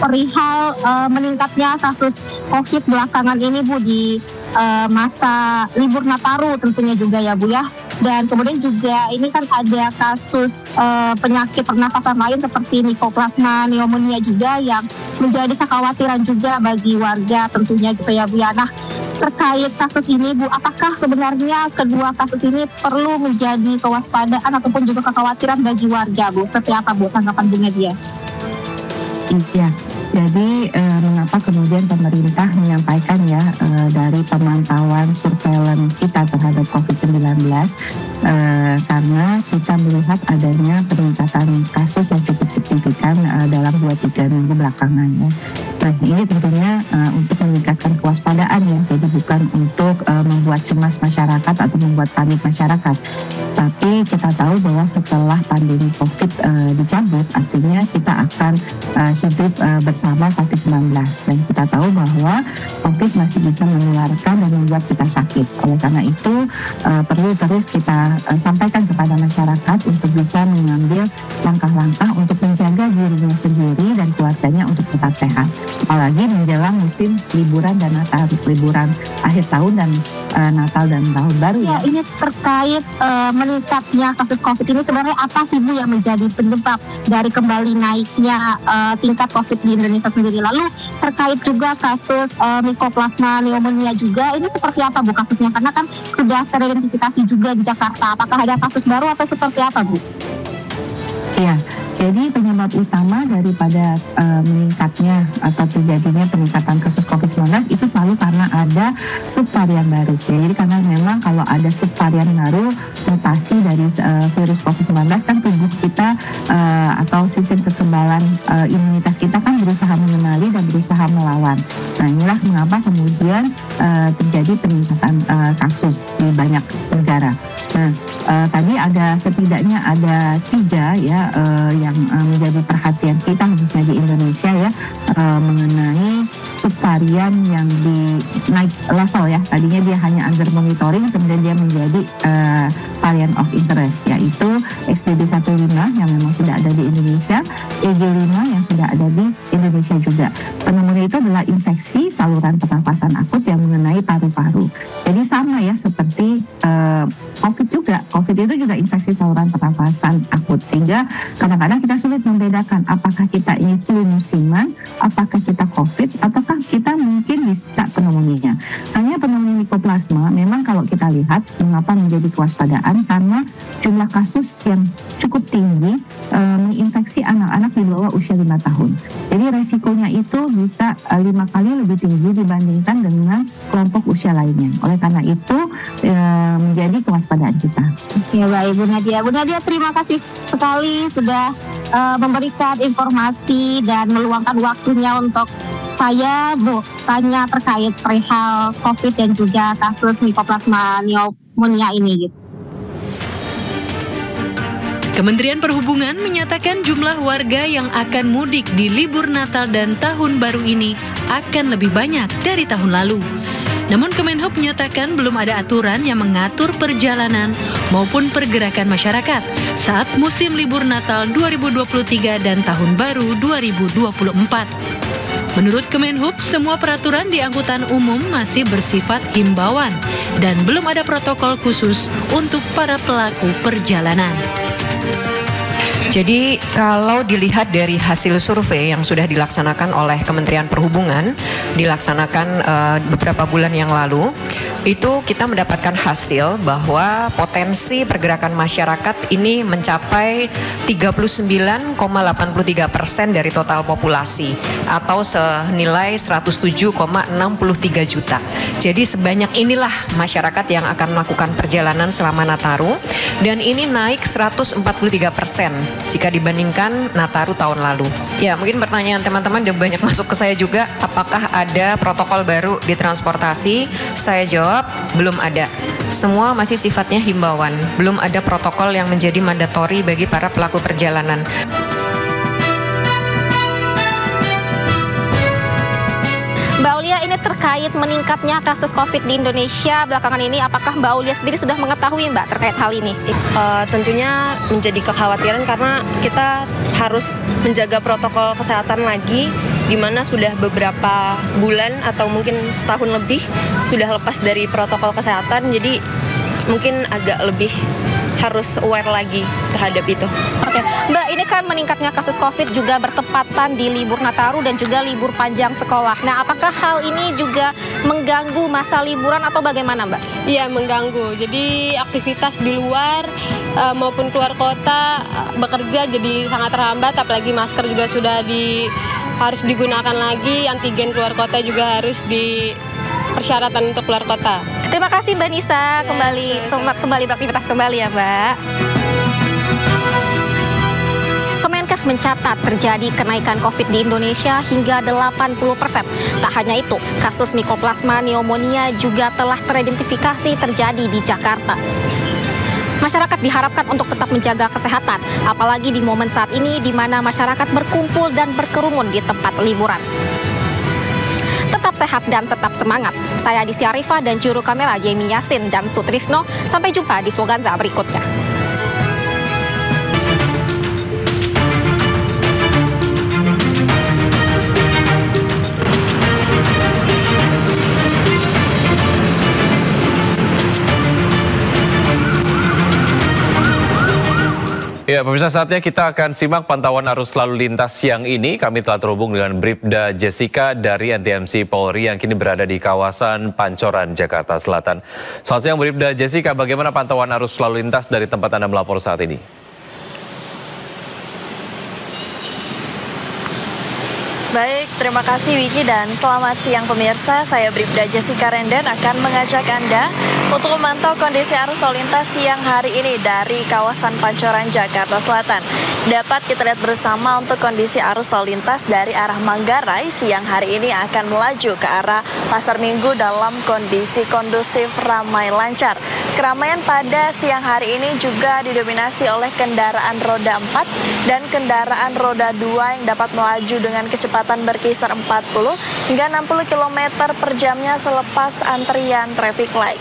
Perihal meningkatnya kasus COVID belakangan ini Bu di masa libur Nataru tentunya juga ya Bu ya. Dan kemudian juga ini kan ada kasus penyakit pernafasan lain seperti Mycoplasma pneumonia juga yang menjadi kekhawatiran juga bagi warga tentunya gitu ya Bu ya. Nah, terkait kasus ini Bu, apakah sebenarnya kedua kasus ini perlu menjadi kewaspadaan ataupun juga kekhawatiran bagi warga Bu? Seperti apa Bu tanggapan Bu Nadia? Iya, jadi mengapa kemudian pemerintah menyampaikan ya dari pemantauan surveillance kita terhadap COVID-19 karena kita melihat adanya peningkatan kasus yang cukup signifikan dalam 2-3 minggu belakangan ya. Nah, ini tentunya untuk meningkatkan kewaspadaan ya, jadi bukan untuk membuat cemas masyarakat atau membuat panik masyarakat. Tapi kita tahu bahwa setelah pandemi COVID dicabut, artinya kita akan hidup bersama COVID-19. Dan kita tahu bahwa COVID masih bisa menularkan dan membuat kita sakit. Oleh karena itu, perlu terus kita sampaikan kepada masyarakat untuk bisa mengambil langkah-langkah untuk menjaga dirinya sendiri dan keluarganya untuk tetap sehat. Apalagi menjelang musim liburan dan Natal, liburan akhir tahun dan Natal dan Tahun Baru. Ya, ini terkait meningkatnya kasus COVID ini sebenarnya apa sih Bu yang menjadi penyebab dari kembali naiknya tingkat COVID di Indonesia sendiri? Lalu terkait juga kasus Mycoplasma pneumonia juga, ini seperti apa Bu kasusnya? Karena kan sudah teridentifikasi juga di Jakarta. Apakah ada kasus baru atau seperti apa Bu? Iya, jadi penyebab utama daripada meningkatnya atau terjadinya peningkatan kasus COVID-19 itu selalu karena ada subvarian baru. Jadi karena memang kalau ada subvarian baru, mutasi dari virus COVID-19 kan tubuh kita atau sistem kekebalan imunitas kita kan berusaha mengenali dan berusaha melawan. Nah, inilah mengapa kemudian terjadi peningkatan kasus di banyak negara. Nah, tadi ada setidaknya ada 3 ya yang menjadi perhatian kita khususnya di Indonesia ya mengenai subvarian yang di naik level ya. Tadinya dia hanya under monitoring, kemudian dia menjadi varian of interest, yaitu XBB.1.5 yang memang sudah ada di Indonesia, EG5 yang sudah ada di Indonesia juga. Pneumonia itu adalah infeksi saluran pernafasan akut yang mengenai paru-paru. Jadi sama ya seperti COVID juga. COVID itu juga infeksi saluran pernafasan akut, sehingga kadang-kadang kita sulit membedakan apakah kita ini flu musiman, apakah kita COVID, ataukah kita mungkin bisa pneumonia. Hanya pneumonia Mycoplasma memang kalau kita lihat mengapa menjadi kewaspadaan karena jumlah kasus yang cukup tinggi menginfeksi anak-anak di bawah usia 5 tahun. Jadi resikonya itu bisa 5 kali lebih tinggi dibandingkan dengan kelompok usia lainnya. Oleh karena itu menjadi kewaspadaan kita. Oke, baik Bu Nadia. Bu Nadia, terima kasih sekali sudah memberikan informasi dan meluangkan waktunya untuk saya tanya terkait perihal COVID dan juga kasus Mycoplasma pneumonia ini gitu. Kementerian Perhubungan menyatakan jumlah warga yang akan mudik di libur Natal dan Tahun Baru ini akan lebih banyak dari tahun lalu. Namun Kemenhub menyatakan belum ada aturan yang mengatur perjalanan maupun pergerakan masyarakat saat musim libur Natal 2023 dan Tahun Baru 2024. Menurut Kemenhub, semua peraturan di angkutan umum masih bersifat himbauan dan belum ada protokol khusus untuk para pelaku perjalanan. Jadi kalau dilihat dari hasil survei yang sudah dilaksanakan oleh Kementerian Perhubungan, dilaksanakan beberapa bulan yang lalu, itu kita mendapatkan hasil bahwa potensi pergerakan masyarakat ini mencapai 39,83% dari total populasi atau senilai 107,63 juta. Jadi sebanyak inilah masyarakat yang akan melakukan perjalanan selama Nataru, dan ini naik 143% jika dibandingkan Nataru tahun lalu. Ya, mungkin pertanyaan teman-teman udah banyak masuk ke saya juga, apakah ada protokol baru di transportasi? Saya jawab, belum ada. Semua masih sifatnya himbauan. Belum ada protokol yang menjadi mandatori bagi para pelaku perjalanan. Mbak Aulia, ini terkait meningkatnya kasus COVID di Indonesia belakangan ini, apakah Mbak Aulia sendiri sudah mengetahui Mbak terkait hal ini? Tentunya menjadi kekhawatiran karena kita harus menjaga protokol kesehatan lagi, di mana sudah beberapa bulan atau mungkin setahun lebih sudah lepas dari protokol kesehatan, jadi mungkin agak lebih harus aware lagi terhadap itu. Oke, Mbak, ini kan meningkatnya kasus COVID juga bertepatan di libur Nataru dan juga libur panjang sekolah. Nah, apakah hal ini juga mengganggu masa liburan atau bagaimana, Mbak? Iya, mengganggu. Jadi aktivitas di luar maupun keluar kota bekerja jadi sangat terhambat, apalagi masker juga sudah harus digunakan lagi, antigen keluar kota juga harus persyaratan untuk keluar kota. Terima kasih Mbak Nisa, selamat kembali beraktivitas kembali ya Mbak. Kemenkes mencatat terjadi kenaikan COVID di Indonesia hingga 80%. Tak hanya itu, kasus Mycoplasma pneumonia juga telah teridentifikasi terjadi di Jakarta. Masyarakat diharapkan untuk tetap menjaga kesehatan, apalagi di momen saat ini di mana masyarakat berkumpul dan berkerumun di tempat liburan. Tetap sehat dan tetap semangat. Saya Adisya Arifah dan juru kamera Jamie Yasin dan Sutrisno. Sampai jumpa di Vloganza berikutnya. Ya, pemirsa, saatnya kita akan simak pantauan arus lalu lintas siang ini. Kami telah terhubung dengan Bribda Jessica dari NTMC Polri yang kini berada di kawasan Pancoran, Jakarta Selatan. Selamat siang Bribda Jessica, bagaimana pantauan arus lalu lintas dari tempat Anda melapor saat ini? Baik, terima kasih Wiki dan selamat siang pemirsa. Saya Bribda Jessica Renden akan mengajak Anda untuk memantau kondisi arus lalu lintas siang hari ini dari kawasan Pancoran, Jakarta Selatan. Dapat kita lihat bersama untuk kondisi arus lalu lintas dari arah Manggarai siang hari ini akan melaju ke arah Pasar Minggu dalam kondisi kondusif, ramai, lancar. Keramaian pada siang hari ini juga didominasi oleh kendaraan roda 4 dan kendaraan roda 2 yang dapat melaju dengan kecepatan berkisar 40 hingga 60 km per jamnya selepas antrian traffic light.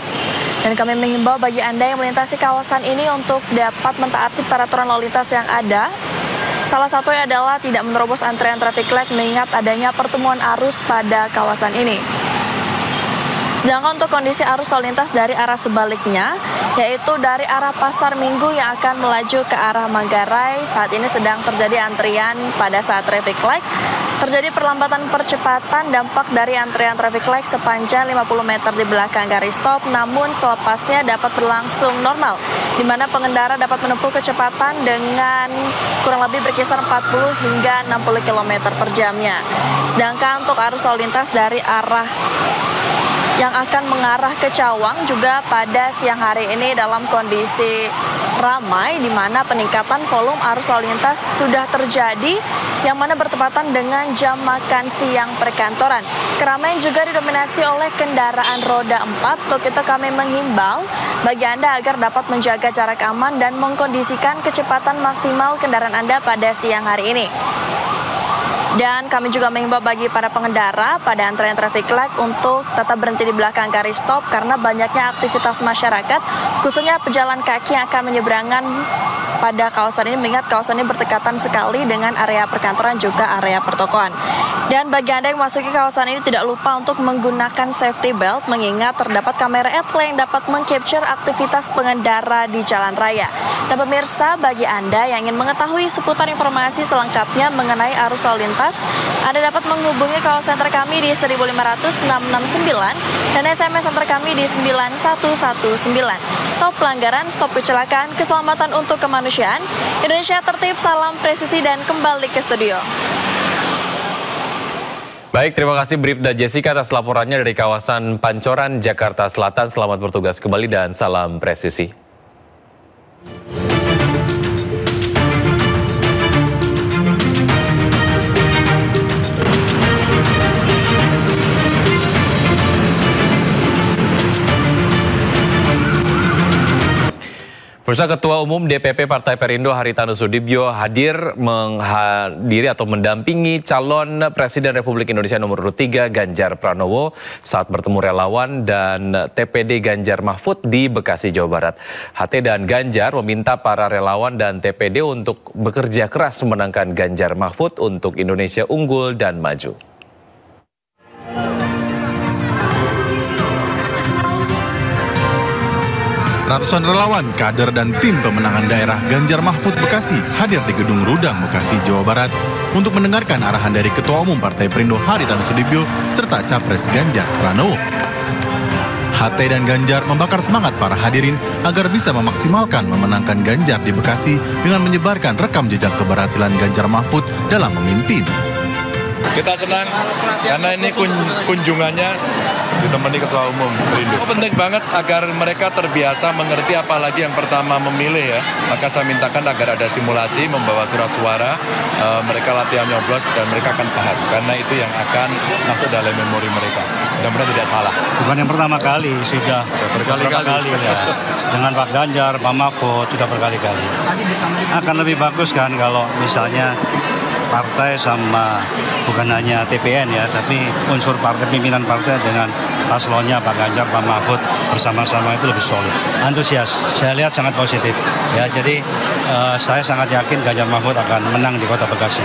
Dan kami menghimbau bagi Anda yang melintasi kawasan ini untuk dapat mentaati peraturan lalu lintas yang ada. Salah satunya adalah tidak menerobos antrian traffic light mengingat adanya pertemuan arus pada kawasan ini. Sedangkan untuk kondisi arus lalu lintas dari arah sebaliknya, yaitu dari arah Pasar Minggu yang akan melaju ke arah Manggarai, saat ini sedang terjadi antrian pada saat traffic light. Terjadi perlambatan percepatan dampak dari antrian traffic light sepanjang 50 meter di belakang garis stop, namun selepasnya dapat berlangsung normal, di mana pengendara dapat menempuh kecepatan dengan kurang lebih berkisar 40 hingga 60 km per jamnya. Sedangkan untuk arus lalu lintas dari arah yang akan mengarah ke Cawang juga pada siang hari ini dalam kondisi ramai, di mana peningkatan volume arus lalu lintas sudah terjadi yang mana bertepatan dengan jam makan siang perkantoran. Keramaian juga didominasi oleh kendaraan roda 4. Untuk itu kami menghimbau bagi Anda agar dapat menjaga jarak aman dan mengkondisikan kecepatan maksimal kendaraan Anda pada siang hari ini. Dan kami juga mengimbau bagi para pengendara pada antrean traffic light untuk tetap berhenti di belakang garis stop karena banyaknya aktivitas masyarakat, khususnya pejalan kaki yang akan menyeberangkan pada kawasan ini, mengingat kawasan ini berdekatan sekali dengan area perkantoran juga area pertokoan. Dan bagi Anda yang memasuki kawasan ini tidak lupa untuk menggunakan safety belt, mengingat terdapat kamera etle yang dapat mengcapture aktivitas pengendara di jalan raya. Dan pemirsa, bagi Anda yang ingin mengetahui seputar informasi selengkapnya mengenai arus lalu lintas, Anda dapat menghubungi call center kami di 1500669 dan SMS center kami di 9119. Stop pelanggaran, stop kecelakaan, keselamatan untuk kemanusiaan. Indonesia tertib, salam presisi, dan kembali ke studio. Baik, terima kasih Bribda Jessica atas laporannya dari kawasan Pancoran, Jakarta Selatan. Selamat bertugas kembali dan salam presisi. Pemirsa, Ketua Umum DPP Partai Perindo Haritanu Sudibyo hadir menghadiri atau mendampingi calon Presiden Republik Indonesia nomor urut 3 Ganjar Pranowo saat bertemu relawan dan TPD Ganjar Mahfud di Bekasi, Jawa Barat. HT dan Ganjar meminta para relawan dan TPD untuk bekerja keras memenangkan Ganjar Mahfud untuk Indonesia unggul dan maju. Ratusan relawan, kader, dan tim pemenangan daerah Ganjar Mahfud Bekasi hadir di Gedung Rudang, Bekasi, Jawa Barat untuk mendengarkan arahan dari Ketua Umum Partai Perindo Haritanu Sudibyo serta Capres Ganjar Pranowo. HT dan Ganjar membakar semangat para hadirin agar bisa memaksimalkan memenangkan Ganjar di Bekasi dengan menyebarkan rekam jejak keberhasilan Ganjar Mahfud dalam memimpin. Kita senang karena ini kunjungannya ditemani Ketua Umum Perindo. Penting banget agar mereka terbiasa mengerti, apalagi yang pertama memilih ya. Maka saya mintakan agar ada simulasi membawa surat suara, mereka latihan nyoblos dan mereka akan paham. Karena itu yang akan masuk dalam memori mereka. Mudah-mudahan tidak salah. Bukan yang pertama kali, sudah berkali-kali ya. Dengan Pak Ganjar, Pak Mahfud sudah berkali-kali. Akan lebih bagus kan kalau misalnya partai sama bukan hanya TPN ya, tapi unsur partai, pimpinan partai dengan paslonnya Pak Ganjar, Pak Mahfud bersama-sama itu lebih solid. Antusias, saya lihat sangat positif. Ya, jadi saya sangat yakin Ganjar Mahfud akan menang di Kota Bekasi.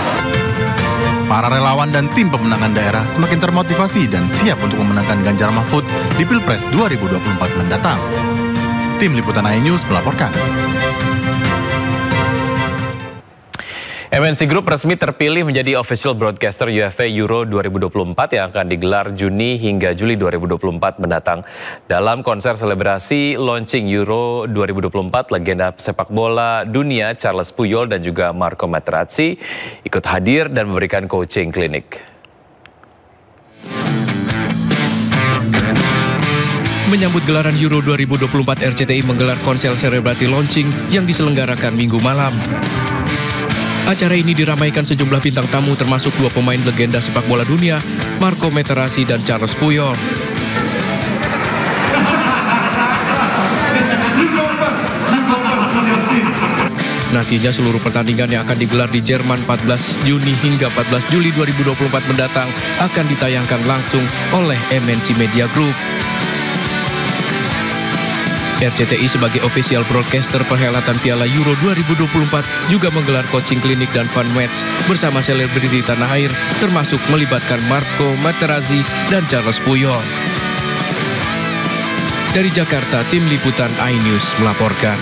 Para relawan dan tim pemenangan daerah semakin termotivasi dan siap untuk memenangkan Ganjar Mahfud di Pilpres 2024 mendatang. Tim Liputan iNews melaporkan. MNC Group resmi terpilih menjadi official broadcaster UEFA Euro 2024 yang akan digelar Juni hingga Juli 2024 mendatang. Dalam konser selebrasi launching Euro 2024, legenda sepak bola dunia Charles Puyol dan juga Marco Materazzi ikut hadir dan memberikan coaching klinik. Menyambut gelaran Euro 2024, RCTI menggelar konser selebrasi launching yang diselenggarakan Minggu malam. Acara ini diramaikan sejumlah bintang tamu termasuk dua pemain legenda sepak bola dunia, Marco Materazzi dan Charles Puyol. Nantinya seluruh pertandingan yang akan digelar di Jerman 14 Juni hingga 14 Juli 2024 mendatang akan ditayangkan langsung oleh MNC Media Group. RCTI sebagai official broadcaster perhelatan Piala Euro 2024 juga menggelar coaching klinik dan fun match bersama selebriti tanah air, termasuk melibatkan Marco Materazzi dan Charles Puyol. Dari Jakarta, tim Liputan iNews melaporkan.